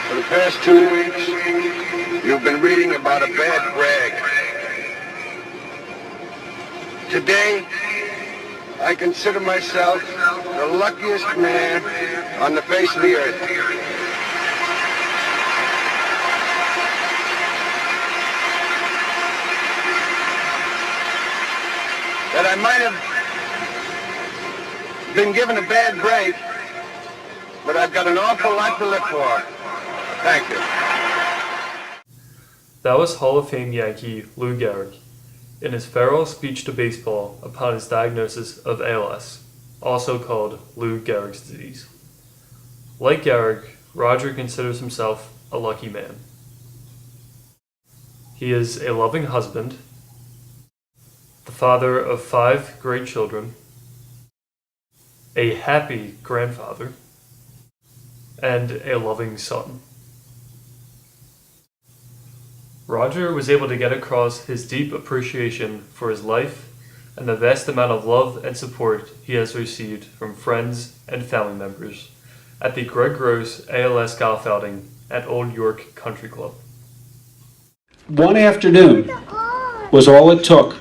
For the past 2 weeks, you've been reading about a bad brag. Today, I consider myself the luckiest man on the face of the earth. That I might have been given a bad break, but I've got an awful lot to live for. Thank you. That was Hall of Fame Yankee Lou Gehrig in his farewell speech to baseball upon his diagnosis of ALS, also called Lou Gehrig's disease. Like Gehrig, Roger considers himself a lucky man. He is a loving husband, the father of 5 great children, a happy grandfather, and a loving son. Roger was able to get across his deep appreciation for his life and the vast amount of love and support he has received from friends and family members at the Greg Gross ALS golf outing at Old York Country Club. One afternoon was all it took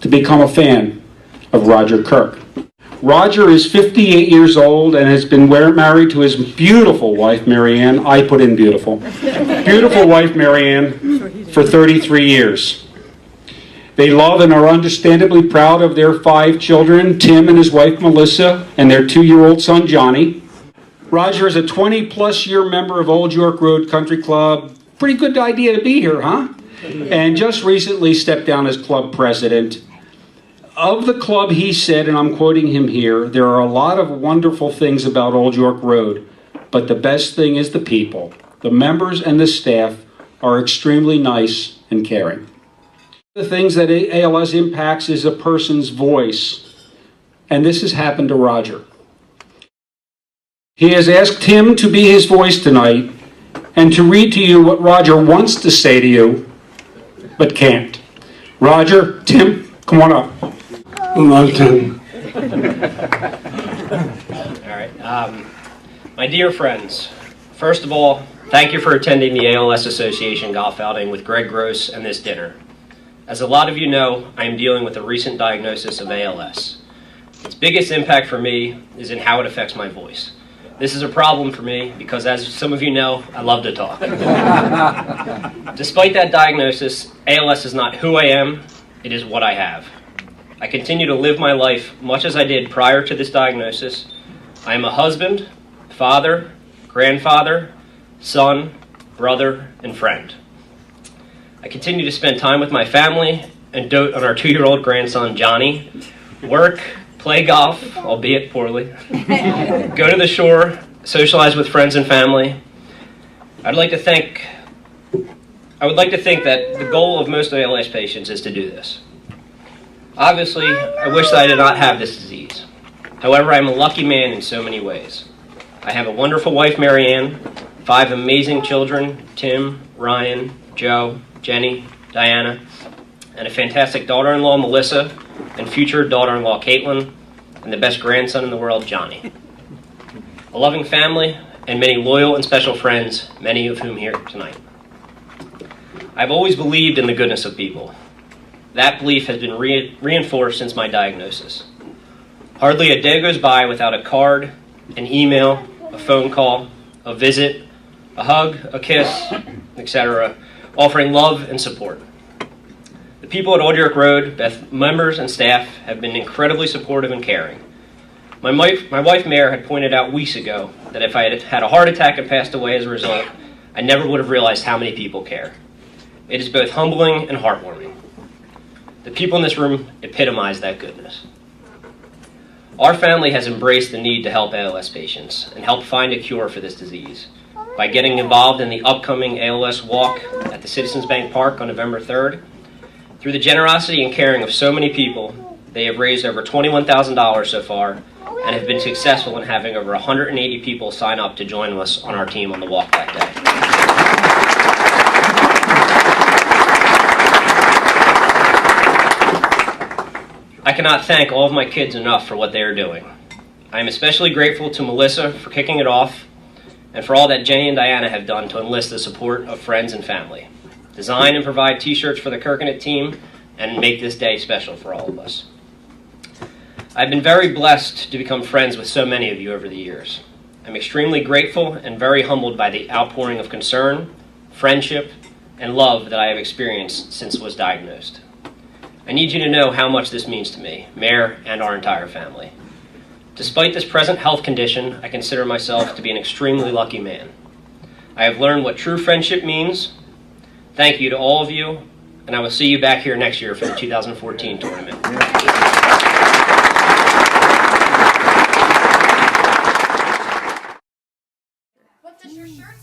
to become a fan of Roger Kirk. Roger is 58 years old and has been married to his beautiful wife, Marianne. I put in beautiful. Beautiful wife, Marianne, for 33 years. They love and are understandably proud of their 5 children, Tim and his wife, Melissa, and their 2-year-old son, Johnny. Roger is a 20-plus year member of Old York Road Country Club. Pretty good idea to be here, huh? And just recently stepped down as club president. Of the club, he said, and I'm quoting him here, there are a lot of wonderful things about Old York Road, but the best thing is the people. The members and the staff are extremely nice and caring. The things that ALS impacts is a person's voice, and this has happened to Roger. He has asked Tim to be his voice tonight and to read to you what Roger wants to say to you, but can't. Roger, Tim, come on up. Hello, Tim. All right. My dear friends, first of all, thank you for attending the ALS Association golf outing with Greg Gross and this dinner. As a lot of you know, I am dealing with a recent diagnosis of ALS. Its biggest impact for me is in how it affects my voice. This is a problem for me because, as some of you know, I love to talk. Despite that diagnosis, ALS is not who I am, it is what I have. I continue to live my life much as I did prior to this diagnosis. I am a husband, father, grandfather, son, brother, and friend. I continue to spend time with my family and dote on our 2-year-old grandson, Johnny, work, play golf, albeit poorly, go to the shore, socialize with friends and family. I would like to think that the goal of most ALS patients is to do this. Obviously, I wish that I did not have this disease. However, I am a lucky man in so many ways. I have a wonderful wife, Marianne, 5 amazing children, Tim, Ryan, Joe, Jenny, Diana, and a fantastic daughter-in-law, Melissa, and future daughter-in-law, Caitlin, and the best grandson in the world, Johnny. A loving family, and many loyal and special friends, many of whom here tonight. I've always believed in the goodness of people. That belief has been reinforced since my diagnosis. Hardly a day goes by without a card, an email, a phone call, a visit, a hug, a kiss, etc., offering love and support. The people at Old York Road, both members and staff, have been incredibly supportive and caring. My wife, Mare, had pointed out weeks ago that if I had had a heart attack and passed away as a result, I never would have realized how many people care. It is both humbling and heartwarming. The people in this room epitomize that goodness. Our family has embraced the need to help ALS patients and help find a cure for this disease by getting involved in the upcoming ALS walk at the Citizens Bank Park on November 3rd. Through the generosity and caring of so many people, they have raised over $21,000 so far and have been successful in having over 180 people sign up to join us on our team on the walk that day. I cannot thank all of my kids enough for what they are doing. I am especially grateful to Melissa for kicking it off, and for all that Jenny and Diana have done to enlist the support of friends and family, design and provide t-shirts for the Kirkconnett team, and make this day special for all of us. I've been very blessed to become friends with so many of you over the years. I'm extremely grateful and very humbled by the outpouring of concern, friendship, and love that I have experienced since I was diagnosed. I need you to know how much this means to me, Mayor, and our entire family. Despite this present health condition, I consider myself to be an extremely lucky man. I have learned what true friendship means. Thank you to all of you, and I will see you back here next year for the 2014 tournament.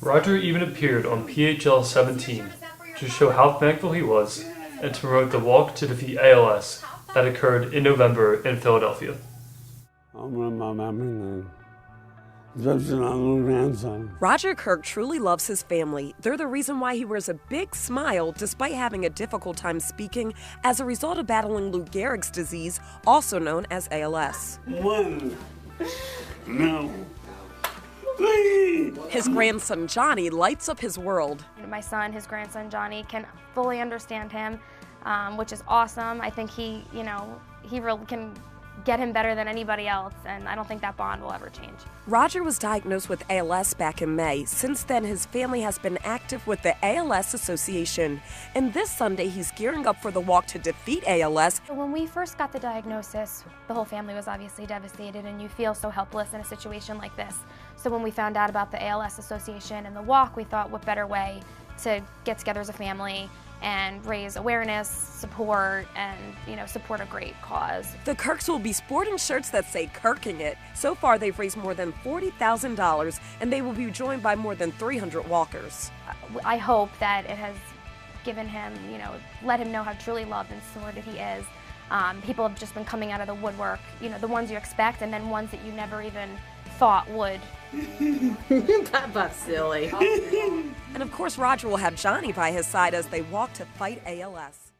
Roger even appeared on PHL 17 to show how thankful he was and to promote the walk to defeat ALS that occurred in November in Philadelphia. Roger Kirk truly loves his family. They're the reason why he wears a big smile despite having a difficult time speaking as a result of battling Lou Gehrig's disease, also known as ALS. His grandson Johnny lights up his world. My son, his grandson Johnny, can fully understand him, which is awesome. I think he really can get him better than anybody else, and I don't think that bond will ever change. Roger was diagnosed with ALS back in May. Since then, his family has been active with the ALS Association, and this Sunday he's gearing up for the walk to defeat ALS. When we first got the diagnosis, the whole family was obviously devastated, and you feel so helpless in a situation like this. So when we found out about the ALS Association and the walk, we thought, what better way to get together as a family and raise awareness, support, and support a great cause. The Kirks will be sporting shirts that say "Kirking It." So far, they've raised more than $40,000, and they will be joined by more than 300 walkers. I hope that it has given him, let him know how truly loved and supported he is. People have just been coming out of the woodwork, the ones you expect, and then ones that you never even thought would. That's silly. And of course, Roger will have Johnny by his side as they walk to fight ALS.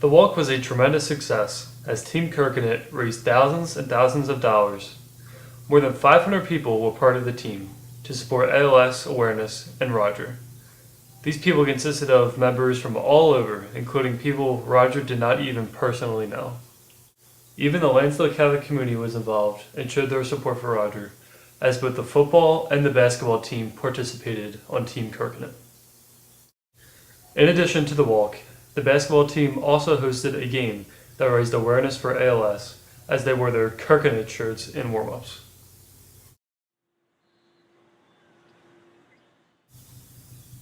The walk was a tremendous success as Team Kirkconnett raised thousands and thousands of dollars. More than 500 people were part of the team to support ALS awareness and Roger. These people consisted of members from all over, including people Roger did not even personally know. Even the Lansdale Catholic community was involved and showed their support for Roger, as both the football and the basketball team participated on Team Kirkconnett. In addition to the walk, the basketball team also hosted a game that raised awareness for ALS as they wore their Kirkconnett shirts in warm-ups.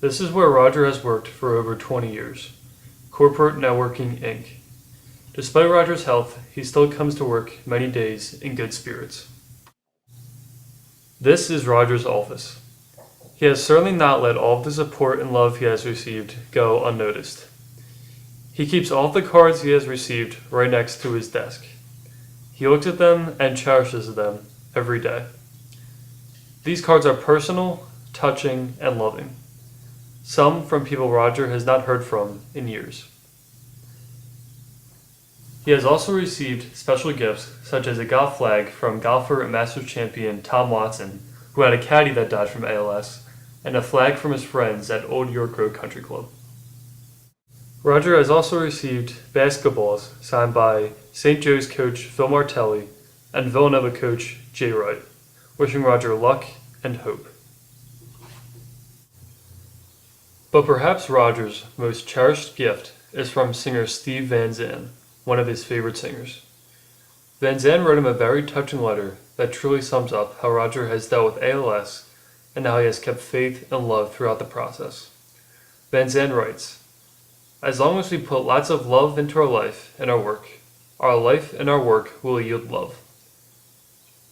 This is where Roger has worked for over 20 years, Corporate Networking, Inc. Despite Roger's health, he still comes to work many days in good spirits. This is Roger's office. He has certainly not let all of the support and love he has received go unnoticed. He keeps all of the cards he has received right next to his desk. He looks at them and cherishes them every day. These cards are personal, touching, and loving. Some from people Roger has not heard from in years. He has also received special gifts such as a golf flag from golfer and Masters champion Tom Watson, who had a caddy that died from ALS, and a flag from his friends at Old York Road Country Club. Roger has also received basketballs signed by St. Joe's coach Phil Martelli and Villanova coach Jay Wright, wishing Roger luck and hope. But perhaps Roger's most cherished gift is from singer Steve Van Zandt, one of his favorite singers. Van Zandt wrote him a very touching letter that truly sums up how Roger has dealt with ALS and how he has kept faith and love throughout the process. Van Zandt writes, "As long as we put lots of love into our life and our work will yield love,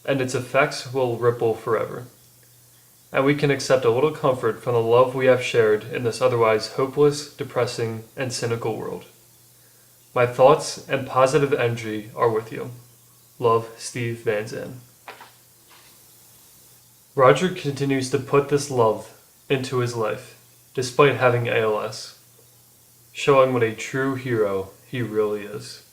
and its effects will ripple forever. And we can accept a little comfort from the love we have shared in this otherwise hopeless, depressing, and cynical world. My thoughts and positive energy are with you. Love, Steve Van Zandt." Roger continues to put this love into his life, despite having ALS, showing what a true hero he really is.